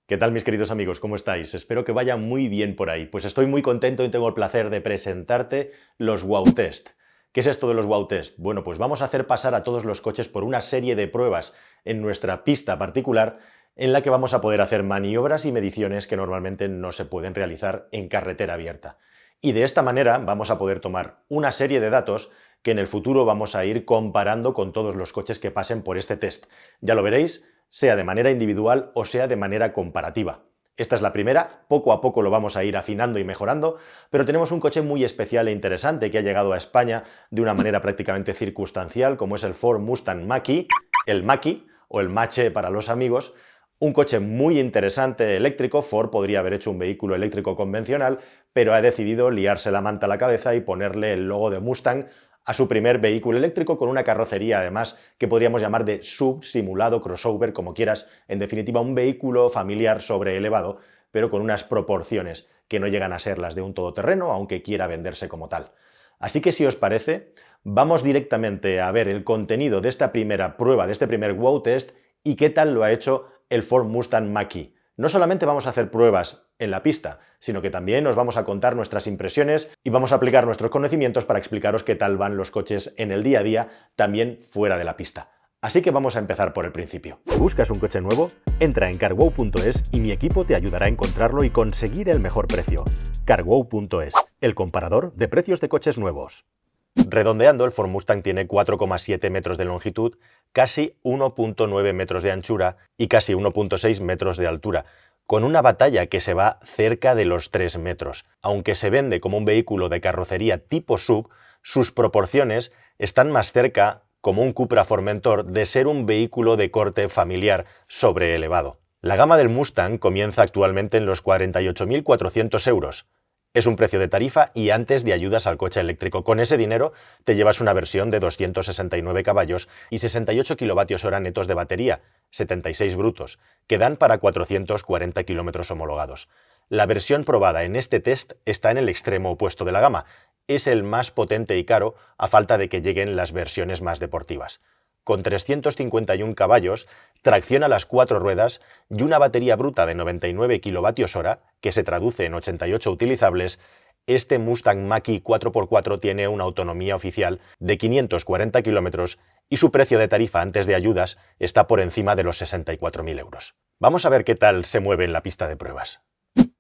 ¿Qué tal, mis queridos amigos? ¿Cómo estáis? Espero que vaya muy bien por ahí. Pues estoy muy contento y tengo el placer de presentarte los Wow Test. ¿Qué es esto de los Wow Test? Bueno, pues vamos a hacer pasar a todos los coches por una serie de pruebas en nuestra pista particular en la que vamos a poder hacer maniobras y mediciones que normalmente no se pueden realizar en carretera abierta. Y de esta manera vamos a poder tomar una serie de datos que en el futuro vamos a ir comparando con todos los coches que pasen por este test. Ya lo veréis, sea de manera individual o sea de manera comparativa. Esta es la primera, poco a poco lo vamos a ir afinando y mejorando, pero tenemos un coche muy especial e interesante que ha llegado a España de una manera prácticamente circunstancial, como es el Ford Mustang Mach-E, el Mach-E o el Mach-E para los amigos. Un coche muy interesante eléctrico. Ford podría haber hecho un vehículo eléctrico convencional, pero ha decidido liarse la manta a la cabeza y ponerle el logo de Mustang a su primer vehículo eléctrico con una carrocería además que podríamos llamar de sub, simulado, crossover, como quieras, en definitiva un vehículo familiar sobreelevado, pero con unas proporciones que no llegan a ser las de un todoterreno, aunque quiera venderse como tal. Así que si os parece, vamos directamente a ver el contenido de esta primera prueba, de este primer Wow Test y qué tal lo ha hecho el Ford Mustang Mach-E. No solamente vamos a hacer pruebas en la pista, sino que también os vamos a contar nuestras impresiones y vamos a aplicar nuestros conocimientos para explicaros qué tal van los coches en el día a día, también fuera de la pista. Así que vamos a empezar por el principio. ¿Buscas un coche nuevo? Entra en carwow.es y mi equipo te ayudará a encontrarlo y conseguir el mejor precio. carwow.es, el comparador de precios de coches nuevos. Redondeando, el Ford Mustang tiene 4,7 metros de longitud, casi 1,9 metros de anchura y casi 1,6 metros de altura, con una batalla que se va cerca de los 3 metros. Aunque se vende como un vehículo de carrocería tipo SUV, sus proporciones están más cerca, como un Cupra Formentor, de ser un vehículo de corte familiar sobreelevado. La gama del Mustang comienza actualmente en los 48.400 euros. Es un precio de tarifa y antes de ayudas al coche eléctrico. Con ese dinero te llevas una versión de 269 caballos y 68 kWh netos de batería, 76 brutos, que dan para 440 kilómetros homologados. La versión probada en este test está en el extremo opuesto de la gama. Es el más potente y caro a falta de que lleguen las versiones más deportivas. Con 351 caballos, tracción a las 4 ruedas y una batería bruta de 99 kWh, que se traduce en 88 utilizables, este Mustang Mach-E 4x4 tiene una autonomía oficial de 540 km y su precio de tarifa antes de ayudas está por encima de los 64.000 euros. Vamos a ver qué tal se mueve en la pista de pruebas.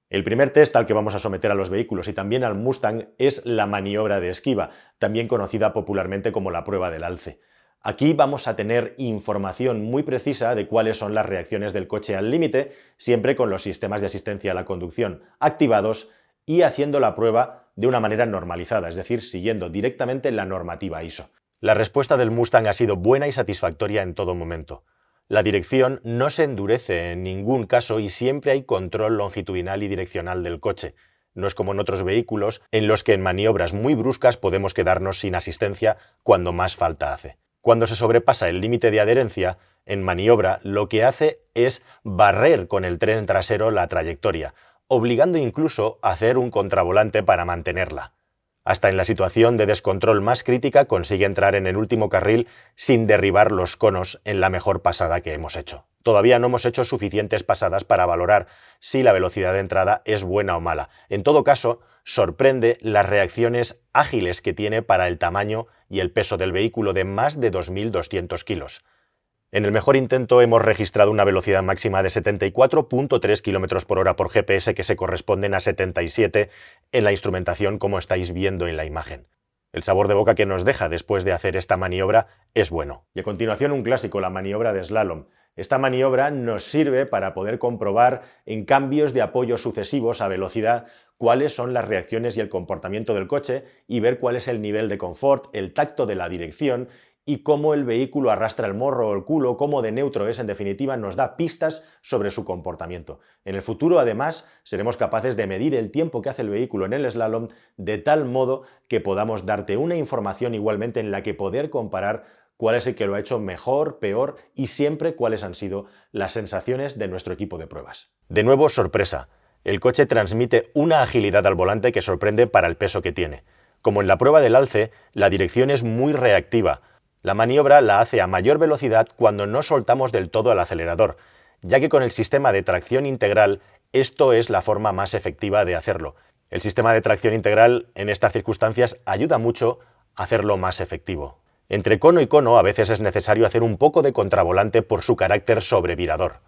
El primer test al que vamos a someter a los vehículos y también al Mustang es la maniobra de esquiva, también conocida popularmente como la prueba del alce. Aquí vamos a tener información muy precisa de cuáles son las reacciones del coche al límite, siempre con los sistemas de asistencia a la conducción activados y haciendo la prueba de una manera normalizada, es decir, siguiendo directamente la normativa ISO. La respuesta del Mustang ha sido buena y satisfactoria en todo momento. La dirección no se endurece en ningún caso y siempre hay control longitudinal y direccional del coche. No es como en otros vehículos en los que en maniobras muy bruscas podemos quedarnos sin asistencia cuando más falta hace. Cuando se sobrepasa el límite de adherencia, en maniobra lo que hace es barrer con el tren trasero la trayectoria, obligando incluso a hacer un contravolante para mantenerla. Hasta en la situación de descontrol más crítica consigue entrar en el último carril sin derribar los conos en la mejor pasada que hemos hecho. Todavía no hemos hecho suficientes pasadas para valorar si la velocidad de entrada es buena o mala. En todo caso, sorprende las reacciones ágiles que tiene para el tamaño y el peso del vehículo de más de 2.200 kilos. En el mejor intento hemos registrado una velocidad máxima de 74,3 km por hora por GPS, que se corresponden a 77 en la instrumentación, como estáis viendo en la imagen. El sabor de boca que nos deja después de hacer esta maniobra es bueno. Y a continuación un clásico, la maniobra de slalom. Esta maniobra nos sirve para poder comprobar en cambios de apoyo sucesivos a velocidad cuáles son las reacciones y el comportamiento del coche y ver cuál es el nivel de confort, el tacto de la dirección y cómo el vehículo arrastra el morro o el culo, cómo de neutro es, en definitiva, nos da pistas sobre su comportamiento. En el futuro, además, seremos capaces de medir el tiempo que hace el vehículo en el slalom de tal modo que podamos darte una información igualmente en la que poder comparar cuál es el que lo ha hecho mejor, peor y siempre cuáles han sido las sensaciones de nuestro equipo de pruebas. De nuevo, sorpresa. El coche transmite una agilidad al volante que sorprende para el peso que tiene. Como en la prueba del alce, la dirección es muy reactiva. La maniobra la hace a mayor velocidad cuando no soltamos del todo el acelerador. ya que con el sistema de tracción integral esto es la forma más efectiva de hacerlo. El sistema de tracción integral en estas circunstancias ayuda mucho a hacerlo más efectivo. Entre cono y cono a veces es necesario hacer un poco de contravolante por su carácter sobrevirador.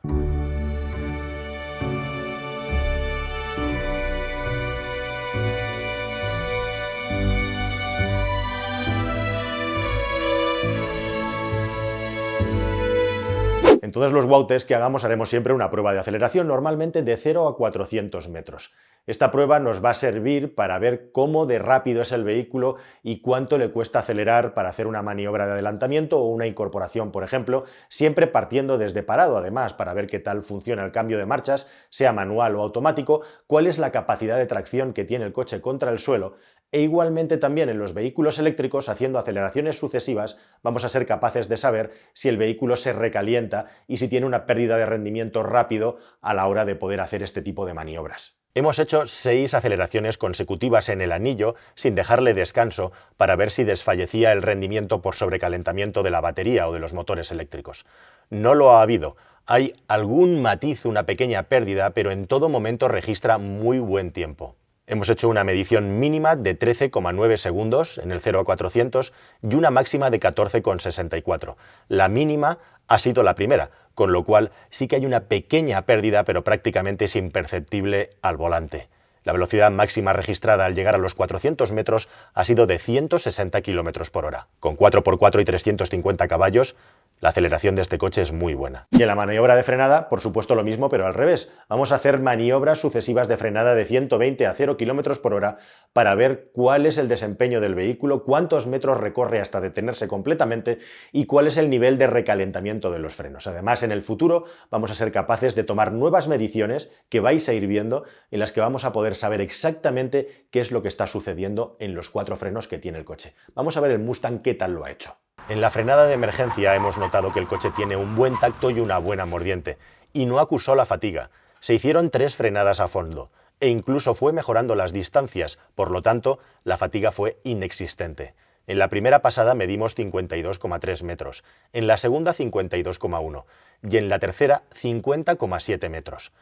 En todos los wow test que hagamos haremos siempre una prueba de aceleración, normalmente de 0 a 400 metros. Esta prueba nos va a servir para ver cómo de rápido es el vehículo y cuánto le cuesta acelerar para hacer una maniobra de adelantamiento o una incorporación, por ejemplo, siempre partiendo desde parado, además, para ver qué tal funciona el cambio de marchas, sea manual o automático, cuál es la capacidad de tracción que tiene el coche contra el suelo. E igualmente también en los vehículos eléctricos, haciendo aceleraciones sucesivas, vamos a ser capaces de saber si el vehículo se recalienta y si tiene una pérdida de rendimiento rápido a la hora de poder hacer este tipo de maniobras. Hemos hecho 6 aceleraciones consecutivas en el anillo sin dejarle descanso para ver si desfallecía el rendimiento por sobrecalentamiento de la batería o de los motores eléctricos. No lo ha habido. Hay algún matiz, una pequeña pérdida, pero en todo momento registra muy buen tiempo. Hemos hecho una medición mínima de 13,9 segundos en el 0 a 400 y una máxima de 14,64. La mínima ha sido la primera, con lo cual sí que hay una pequeña pérdida, pero prácticamente es imperceptible al volante. La velocidad máxima registrada al llegar a los 400 metros ha sido de 160 km por hora. Con 4x4 y 350 caballos, la aceleración de este coche es muy buena. Y en la maniobra de frenada, por supuesto lo mismo, pero al revés. Vamos a hacer maniobras sucesivas de frenada de 120 a 0 km por hora para ver cuál es el desempeño del vehículo, cuántos metros recorre hasta detenerse completamente y cuál es el nivel de recalentamiento de los frenos. Además, en el futuro vamos a ser capaces de tomar nuevas mediciones que vais a ir viendo, en las que vamos a poder saber exactamente qué es lo que está sucediendo en los 4 frenos que tiene el coche. Vamos a ver el Mustang qué tal lo ha hecho. En la frenada de emergencia hemos notado que el coche tiene un buen tacto y una buena mordiente, y no acusó la fatiga. Se hicieron 3 frenadas a fondo, e incluso fue mejorando las distancias, por lo tanto, la fatiga fue inexistente. En la primera pasada medimos 52,3 metros, en la segunda 52,1 y en la tercera 50,7 metros.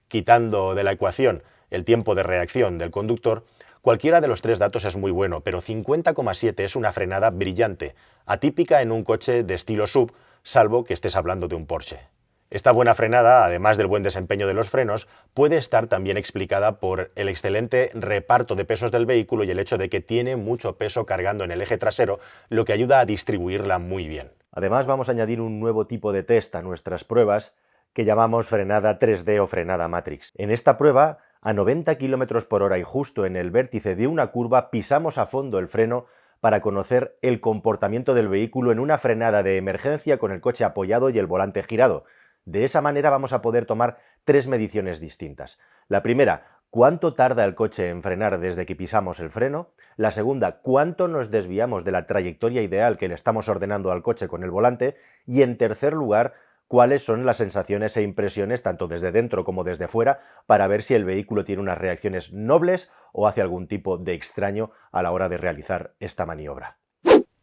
Quitando de la ecuación el tiempo de reacción del conductor, cualquiera de los 3 datos es muy bueno, pero 50,7 es una frenada brillante, atípica en un coche de estilo SUV, salvo que estés hablando de un Porsche. Esta buena frenada, además del buen desempeño de los frenos, puede estar también explicada por el excelente reparto de pesos del vehículo y el hecho de que tiene mucho peso cargando en el eje trasero, lo que ayuda a distribuirla muy bien. Además, vamos a añadir un nuevo tipo de test a nuestras pruebas que llamamos frenada 3D o frenada Matrix. En esta prueba, a 90 km por hora y justo en el vértice de una curva, pisamos a fondo el freno para conocer el comportamiento del vehículo en una frenada de emergencia con el coche apoyado y el volante girado. De esa manera vamos a poder tomar 3 mediciones distintas. La primera, cuánto tarda el coche en frenar desde que pisamos el freno. La segunda, cuánto nos desviamos de la trayectoria ideal que le estamos ordenando al coche con el volante. Y en tercer lugar, cuáles son las sensaciones e impresiones tanto desde dentro como desde fuera para ver si el vehículo tiene unas reacciones nobles o hace algún tipo de extraño a la hora de realizar esta maniobra.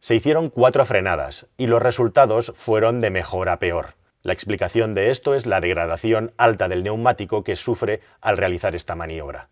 Se hicieron 4 frenadas y los resultados fueron de mejor a peor. La explicación de esto es la degradación alta del neumático que sufre al realizar esta maniobra.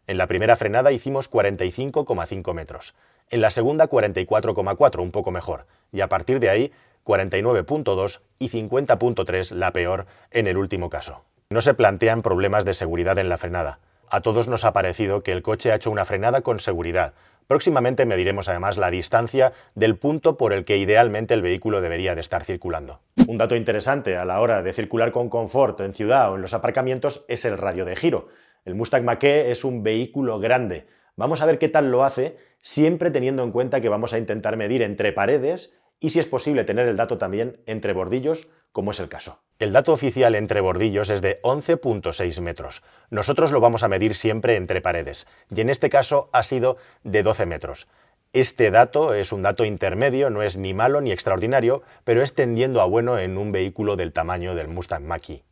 En la primera frenada hicimos 45,5 metros, en la segunda 44,4, un poco mejor, y a partir de ahí 49,2 y 50,3 la peor en el último caso. No se plantean problemas de seguridad en la frenada. A todos nos ha parecido que el coche ha hecho una frenada con seguridad. Próximamente mediremos además la distancia del punto por el que idealmente el vehículo debería de estar circulando. Un dato interesante a la hora de circular con confort en ciudad o en los aparcamientos es el radio de giro. El Mustang Mach-E es un vehículo grande. Vamos a ver qué tal lo hace, siempre teniendo en cuenta que vamos a intentar medir entre paredes y, si es posible, tener el dato también entre bordillos, como es el caso. El dato oficial entre bordillos es de 11,6 metros. Nosotros lo vamos a medir siempre entre paredes, y en este caso ha sido de 12 metros. Este dato es un dato intermedio, no es ni malo ni extraordinario, pero es tendiendo a bueno en un vehículo del tamaño del Mustang Mach-E.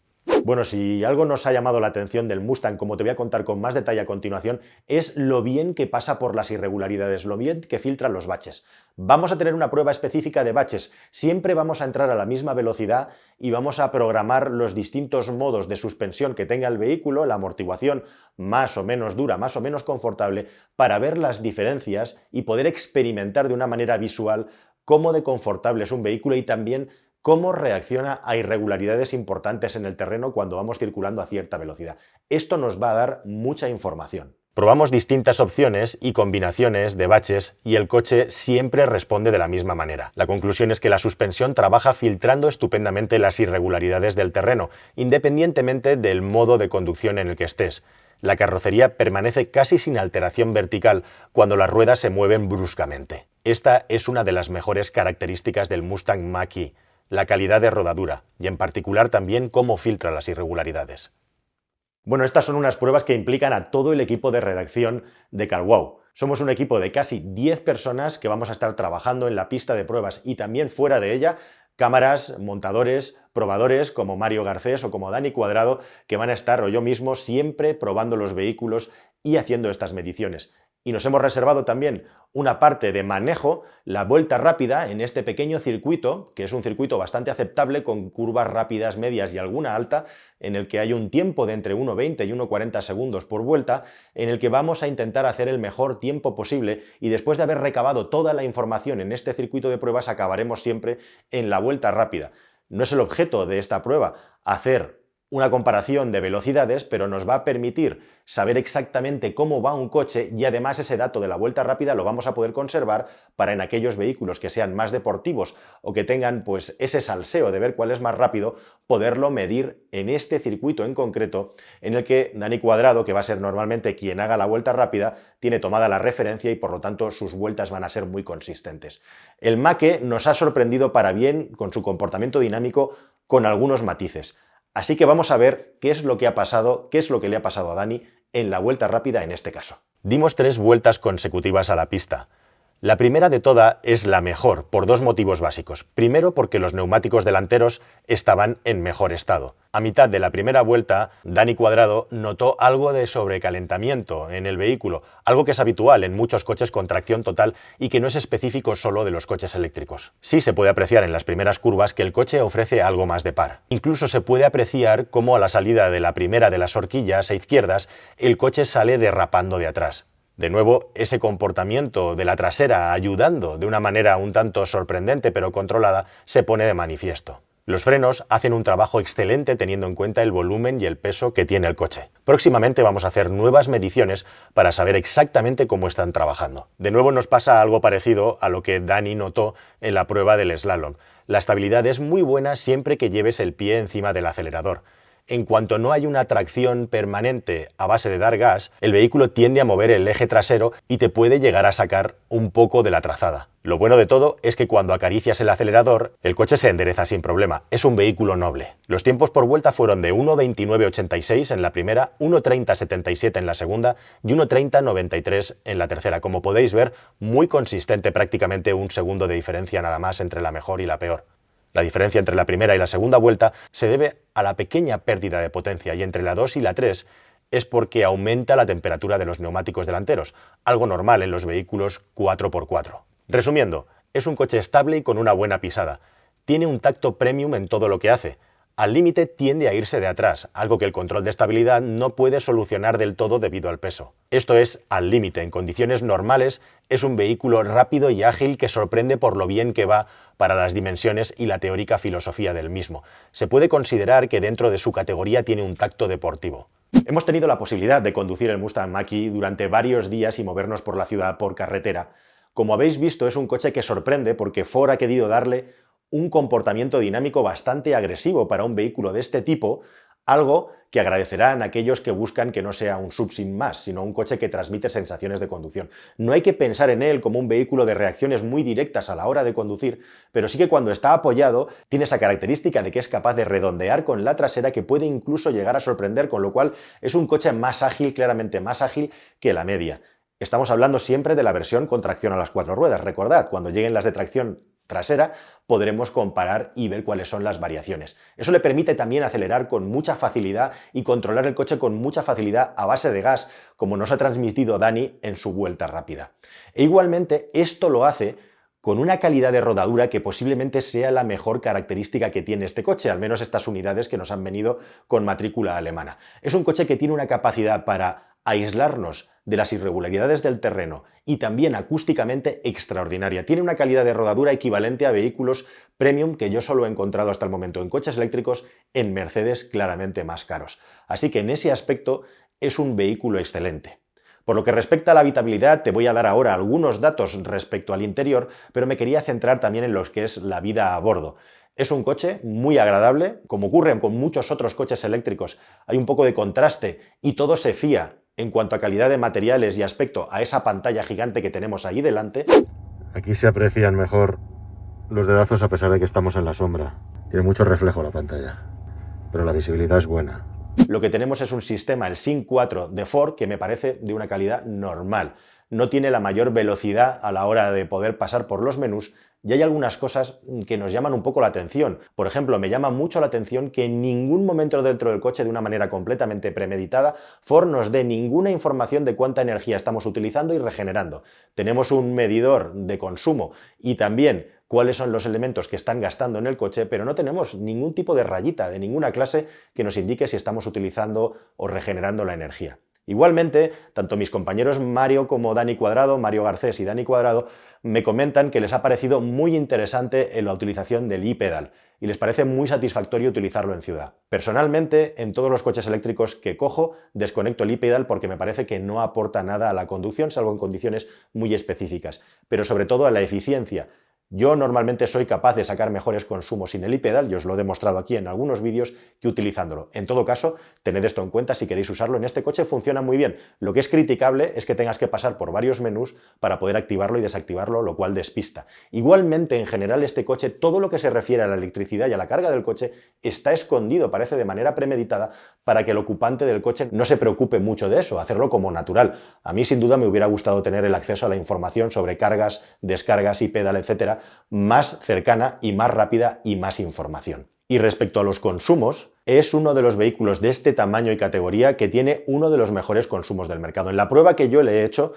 Bueno, si algo nos ha llamado la atención del Mustang, como te voy a contar con más detalle a continuación, es lo bien que pasa por las irregularidades, lo bien que filtran los baches. Vamos a tener una prueba específica de baches. Siempre vamos a entrar a la misma velocidad y vamos a programar los distintos modos de suspensión que tenga el vehículo, la amortiguación más o menos dura, más o menos confortable, para ver las diferencias y poder experimentar de una manera visual cómo de confortable es un vehículo y también cómo reacciona a irregularidades importantes en el terreno cuando vamos circulando a cierta velocidad. Esto nos va a dar mucha información. Probamos distintas opciones y combinaciones de baches y el coche siempre responde de la misma manera. La conclusión es que la suspensión trabaja filtrando estupendamente las irregularidades del terreno, independientemente del modo de conducción en el que estés. La carrocería permanece casi sin alteración vertical cuando las ruedas se mueven bruscamente. Esta es una de las mejores características del Mustang Mach-E, la calidad de rodadura y en particular también cómo filtra las irregularidades. Bueno, estas son unas pruebas que implican a todo el equipo de redacción de CarWow. Somos un equipo de casi 10 personas que vamos a estar trabajando en la pista de pruebas y también fuera de ella, cámaras, montadores, probadores como Mario Garcés o como Dani Cuadrado, que van a estar, o yo mismo, siempre probando los vehículos y haciendo estas mediciones. Y nos hemos reservado también una parte de manejo, la vuelta rápida en este pequeño circuito, que es un circuito bastante aceptable con curvas rápidas, medias y alguna alta, en el que hay un tiempo de entre 1,20 y 1,40 segundos por vuelta, en el que vamos a intentar hacer el mejor tiempo posible y después de haber recabado toda la información en este circuito de pruebas acabaremos siempre en la vuelta rápida. No es el objeto de esta prueba hacer una comparación de velocidades, pero nos va a permitir saber exactamente cómo va un coche y además ese dato de la vuelta rápida lo vamos a poder conservar para en aquellos vehículos que sean más deportivos o que tengan pues ese salseo de ver cuál es más rápido, poderlo medir en este circuito en concreto en el que Dani Cuadrado, que va a ser normalmente quien haga la vuelta rápida, tiene tomada la referencia y por lo tanto sus vueltas van a ser muy consistentes. El Mach-E nos ha sorprendido para bien con su comportamiento dinámico con algunos matices. Así que vamos a ver qué es lo que ha pasado, qué es lo que le ha pasado a Dani en la vuelta rápida en este caso. Dimos 3 vueltas consecutivas a la pista. La primera de todas es la mejor, por 2 motivos básicos. Primero, porque los neumáticos delanteros estaban en mejor estado. A mitad de la primera vuelta, Dani Cuadrado notó algo de sobrecalentamiento en el vehículo, algo que es habitual en muchos coches con tracción total y que no es específico solo de los coches eléctricos. Sí se puede apreciar en las primeras curvas que el coche ofrece algo más de par. Incluso se puede apreciar cómo a la salida de la primera de las horquillas a izquierdas, el coche sale derrapando de atrás. De nuevo, ese comportamiento de la trasera ayudando de una manera un tanto sorprendente pero controlada se pone de manifiesto. Los frenos hacen un trabajo excelente teniendo en cuenta el volumen y el peso que tiene el coche. Próximamente vamos a hacer nuevas mediciones para saber exactamente cómo están trabajando. De nuevo nos pasa algo parecido a lo que Dani notó en la prueba del slalom. La estabilidad es muy buena siempre que lleves el pie encima del acelerador. En cuanto no hay una tracción permanente a base de dar gas, el vehículo tiende a mover el eje trasero y te puede llegar a sacar un poco de la trazada. Lo bueno de todo es que cuando acaricias el acelerador, el coche se endereza sin problema. Es un vehículo noble. Los tiempos por vuelta fueron de 1,29,86 en la primera, 1,30,77 en la segunda y 1,30,93 en la tercera. Como podéis ver, muy consistente, prácticamente un segundo de diferencia nada más entre la mejor y la peor. La diferencia entre la primera y la segunda vuelta se debe a la pequeña pérdida de potencia y entre la 2 y la 3 es porque aumenta la temperatura de los neumáticos delanteros, algo normal en los vehículos 4x4. Resumiendo, es un coche estable y con una buena pisada. Tiene un tacto premium en todo lo que hace. Al límite tiende a irse de atrás, algo que el control de estabilidad no puede solucionar del todo debido al peso. Esto es al límite. En condiciones normales es un vehículo rápido y ágil que sorprende por lo bien que va para las dimensiones y la teórica filosofía del mismo. Se puede considerar que dentro de su categoría tiene un tacto deportivo. Hemos tenido la posibilidad de conducir el Mustang Mach-E durante varios días y movernos por la ciudad por carretera. Como habéis visto, es un coche que sorprende porque Ford ha querido darle un comportamiento dinámico bastante agresivo para un vehículo de este tipo, algo que agradecerán aquellos que buscan que no sea un SUV sin más, sino un coche que transmite sensaciones de conducción. No hay que pensar en él como un vehículo de reacciones muy directas a la hora de conducir, pero sí que cuando está apoyado tiene esa característica de que es capaz de redondear con la trasera que puede incluso llegar a sorprender, con lo cual es un coche más ágil, claramente más ágil que la media. Estamos hablando siempre de la versión con tracción a las 4 ruedas. Recordad, cuando lleguen las de tracción trasera, podremos comparar y ver cuáles son las variaciones. Eso le permite también acelerar con mucha facilidad y controlar el coche con mucha facilidad a base de gas, como nos ha transmitido Dani en su vuelta rápida. E igualmente esto lo hace con una calidad de rodadura que posiblemente sea la mejor característica que tiene este coche, al menos estas unidades que nos han venido con matrícula alemana. Es un coche que tiene una capacidad para aislarnos de las irregularidades del terreno y también acústicamente extraordinaria. Tiene una calidad de rodadura equivalente a vehículos premium que yo solo he encontrado hasta el momento en coches eléctricos en Mercedes claramente más caros. Así que en ese aspecto es un vehículo excelente. Por lo que respecta a la habitabilidad, te voy a dar ahora algunos datos respecto al interior, pero me quería centrar también en lo que es la vida a bordo. Es un coche muy agradable, como ocurre con muchos otros coches eléctricos. Hay un poco de contraste y todo se fía en cuanto a calidad de materiales y aspecto a esa pantalla gigante que tenemos ahí delante. Aquí se aprecian mejor los dedazos a pesar de que estamos en la sombra. Tiene mucho reflejo la pantalla, pero la visibilidad es buena. Lo que tenemos es un sistema, el Sync 4 de Ford, que me parece de una calidad normal. No tiene la mayor velocidad a la hora de poder pasar por los menús y hay algunas cosas que nos llaman un poco la atención. Por ejemplo, me llama mucho la atención que en ningún momento dentro del coche, de una manera completamente premeditada, Ford nos dé ninguna información de cuánta energía estamos utilizando y regenerando. Tenemos un medidor de consumo y también cuáles son los elementos que están gastando en el coche, pero no tenemos ningún tipo de rayita de ninguna clase que nos indique si estamos utilizando o regenerando la energía. Igualmente, tanto mis compañeros Mario como Dani Cuadrado, Mario Garcés y Dani Cuadrado, me comentan que les ha parecido muy interesante la utilización del e-pedal y les parece muy satisfactorio utilizarlo en ciudad. Personalmente, en todos los coches eléctricos que cojo, desconecto el e-pedal porque me parece que no aporta nada a la conducción, salvo en condiciones muy específicas, pero sobre todo a la eficiencia. Yo normalmente soy capaz de sacar mejores consumos sin el e-pedal, y os lo he demostrado aquí en algunos vídeos, que utilizándolo. En todo caso, tened esto en cuenta si queréis usarlo. En este coche funciona muy bien. Lo que es criticable es que tengas que pasar por varios menús para poder activarlo y desactivarlo, lo cual despista. Igualmente, en general, este coche, todo lo que se refiere a la electricidad y a la carga del coche, está escondido, parece de manera premeditada, para que el ocupante del coche no se preocupe mucho de eso, hacerlo como natural. A mí, sin duda, me hubiera gustado tener el acceso a la información sobre cargas, descargas, e-pedal, etcétera, más cercana y más rápida y más información. Y respecto a los consumos, es uno de los vehículos de este tamaño y categoría que tiene uno de los mejores consumos del mercado. En la prueba que yo le he hecho,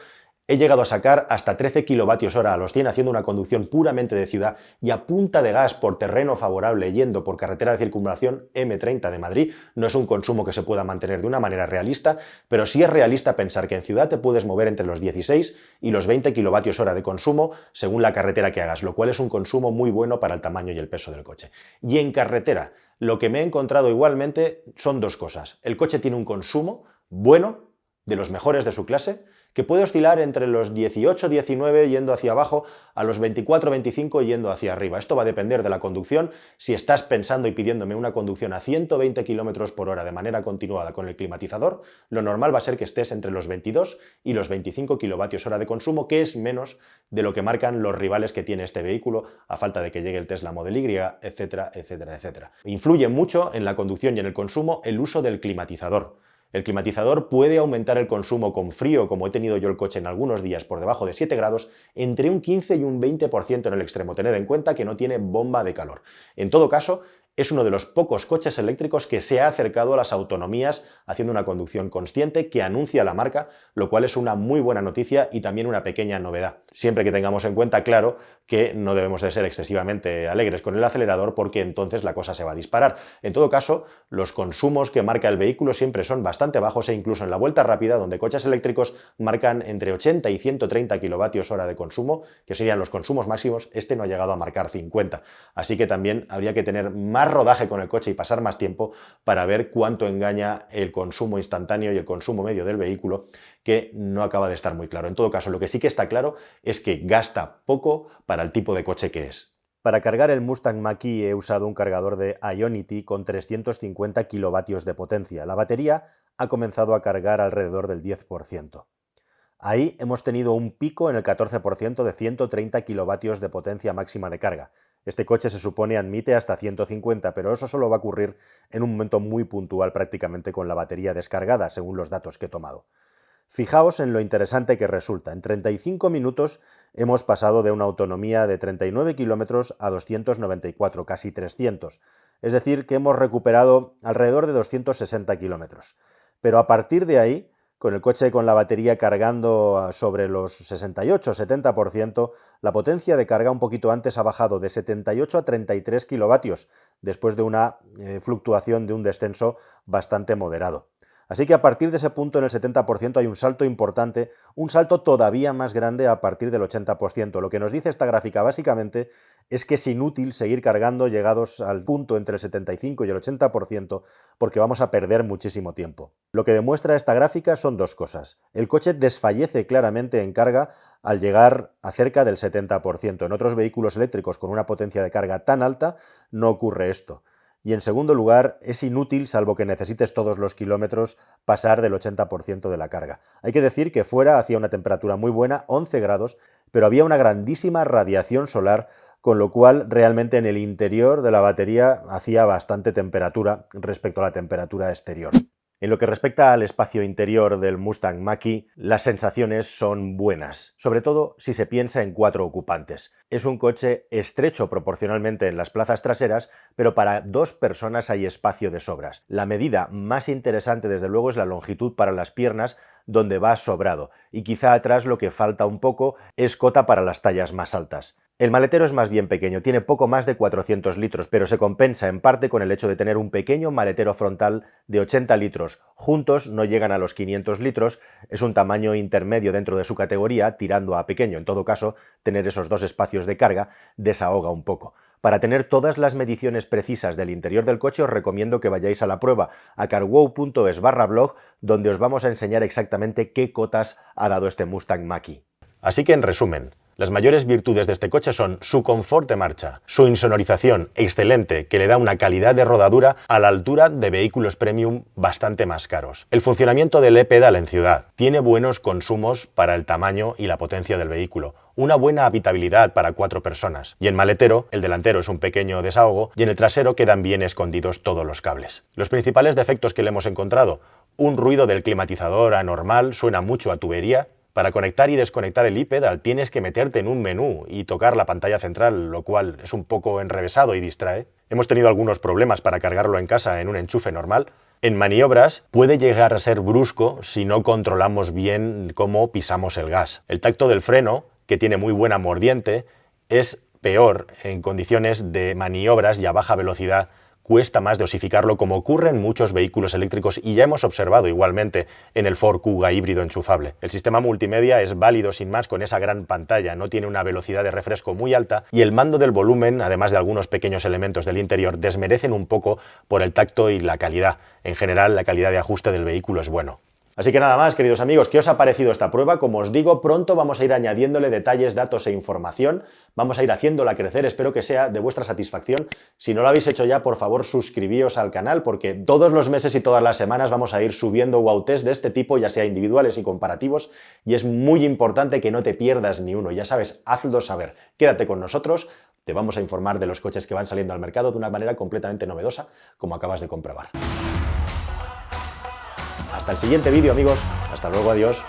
he llegado a sacar hasta 13 kWh a los 100 haciendo una conducción puramente de ciudad y a punta de gas por terreno favorable yendo por carretera de circunvalación M30 de Madrid. No es un consumo que se pueda mantener de una manera realista, pero sí es realista pensar que en ciudad te puedes mover entre los 16 y los 20 kWh de consumo según la carretera que hagas, lo cual es un consumo muy bueno para el tamaño y el peso del coche. Y en carretera, lo que me he encontrado igualmente son dos cosas. El coche tiene un consumo bueno, de los mejores de su clase, que puede oscilar entre los 18-19 yendo hacia abajo a los 24-25 yendo hacia arriba. Esto va a depender de la conducción. Si estás pensando y pidiéndome una conducción a 120 km por hora de manera continuada con el climatizador, lo normal va a ser que estés entre los 22 y los 25 kWh de consumo, que es menos de lo que marcan los rivales que tiene este vehículo, a falta de que llegue el Tesla Model Y, etcétera, etcétera, etcétera. Influye mucho en la conducción y en el consumo el uso del climatizador. El climatizador puede aumentar el consumo con frío, como he tenido yo el coche en algunos días por debajo de 7 grados, entre un 15 y un 20% en el extremo. Tened en cuenta que no tiene bomba de calor. En todo caso, es uno de los pocos coches eléctricos que se ha acercado a las autonomías haciendo una conducción consciente que anuncia la marca, lo cual es una muy buena noticia y también una pequeña novedad. Siempre que tengamos en cuenta, claro, que no debemos de ser excesivamente alegres con el acelerador porque entonces la cosa se va a disparar. En todo caso, los consumos que marca el vehículo siempre son bastante bajos e incluso en la vuelta rápida, donde coches eléctricos marcan entre 80 y 130 kWh de consumo, que serían los consumos máximos, este no ha llegado a marcar 50. Así que también habría que tener más rodaje con el coche y pasar más tiempo para ver cuánto engaña el consumo instantáneo y el consumo medio del vehículo, que no acaba de estar muy claro. En todo caso, lo que sí que está claro es que gasta poco para el tipo de coche que es. Para cargar el Mustang Mach-E he usado un cargador de Ionity con 350 kilovatios de potencia. La batería ha comenzado a cargar alrededor del 10%. Ahí hemos tenido un pico en el 14% de 130 kilovatios de potencia máxima de carga. Este coche se supone admite hasta 150, pero eso solo va a ocurrir en un momento muy puntual prácticamente con la batería descargada, según los datos que he tomado. Fijaos en lo interesante que resulta. En 35 minutos hemos pasado de una autonomía de 39 kilómetros a 294, casi 300. Es decir, que hemos recuperado alrededor de 260 kilómetros. Pero a partir de ahí, con el coche con la batería cargando sobre los 68-70%, la potencia de carga un poquito antes ha bajado de 78 a 33 kilovatios, después de una fluctuación de un descenso bastante moderado. Así que a partir de ese punto, en el 70%, hay un salto importante, un salto todavía más grande a partir del 80%. Lo que nos dice esta gráfica básicamente es que es inútil seguir cargando llegados al punto entre el 75 y el 80% porque vamos a perder muchísimo tiempo. Lo que demuestra esta gráfica son dos cosas. El coche desfallece claramente en carga al llegar a cerca del 70%. En otros vehículos eléctricos con una potencia de carga tan alta no ocurre esto. Y en segundo lugar, es inútil, salvo que necesites todos los kilómetros, pasar del 80% de la carga. Hay que decir que fuera hacía una temperatura muy buena, 11 grados, pero había una grandísima radiación solar, con lo cual realmente en el interior de la batería hacía bastante temperatura respecto a la temperatura exterior. En lo que respecta al espacio interior del Mustang Mach-E, las sensaciones son buenas, sobre todo si se piensa en 4 ocupantes. Es un coche estrecho proporcionalmente en las plazas traseras, pero para 2 personas hay espacio de sobras. La medida más interesante, desde luego, es la longitud para las piernas, donde va sobrado, y quizá atrás lo que falta un poco es cota para las tallas más altas. El maletero es más bien pequeño, tiene poco más de 400 litros, pero se compensa en parte con el hecho de tener un pequeño maletero frontal de 80 litros. Juntos no llegan a los 500 litros, es un tamaño intermedio dentro de su categoría, tirando a pequeño. En todo caso, tener esos 2 espacios de carga desahoga un poco. Para tener todas las mediciones precisas del interior del coche os recomiendo que vayáis a la prueba a carwow.es/blog, donde os vamos a enseñar exactamente qué cotas ha dado este Mustang Mach-E. Así que en resumen, las mayores virtudes de este coche son su confort de marcha, su insonorización excelente que le da una calidad de rodadura a la altura de vehículos premium bastante más caros. El funcionamiento del e-pedal en ciudad tiene buenos consumos para el tamaño y la potencia del vehículo, una buena habitabilidad para 4 personas, y en maletero el delantero es un pequeño desahogo y en el trasero quedan bien escondidos todos los cables. Los principales defectos que le hemos encontrado: un ruido del climatizador anormal, suena mucho a tubería. Para conectar y desconectar el e-pedal tienes que meterte en un menú y tocar la pantalla central, lo cual es un poco enrevesado y distrae. Hemos tenido algunos problemas para cargarlo en casa en un enchufe normal. En maniobras puede llegar a ser brusco si no controlamos bien cómo pisamos el gas. El tacto del freno, que tiene muy buena mordiente, es peor en condiciones de maniobras y a baja velocidad. Cuesta más dosificarlo, como ocurre en muchos vehículos eléctricos y ya hemos observado igualmente en el Ford Kuga híbrido enchufable. El sistema multimedia es válido sin más con esa gran pantalla, no tiene una velocidad de refresco muy alta y el mando del volumen, además de algunos pequeños elementos del interior, desmerecen un poco por el tacto y la calidad. En general, la calidad de ajuste del vehículo es bueno. Así que nada más, queridos amigos, ¿qué os ha parecido esta prueba? Como os digo, pronto vamos a ir añadiéndole detalles, datos e información, vamos a ir haciéndola crecer, espero que sea de vuestra satisfacción. Si no lo habéis hecho ya, por favor, suscribíos al canal, porque todos los meses y todas las semanas vamos a ir subiendo wow test de este tipo, ya sea individuales y comparativos, y es muy importante que no te pierdas ni uno. Ya sabes, hazlo saber, quédate con nosotros, te vamos a informar de los coches que van saliendo al mercado de una manera completamente novedosa, como acabas de comprobar. Hasta el siguiente vídeo, amigos. Hasta luego, adiós.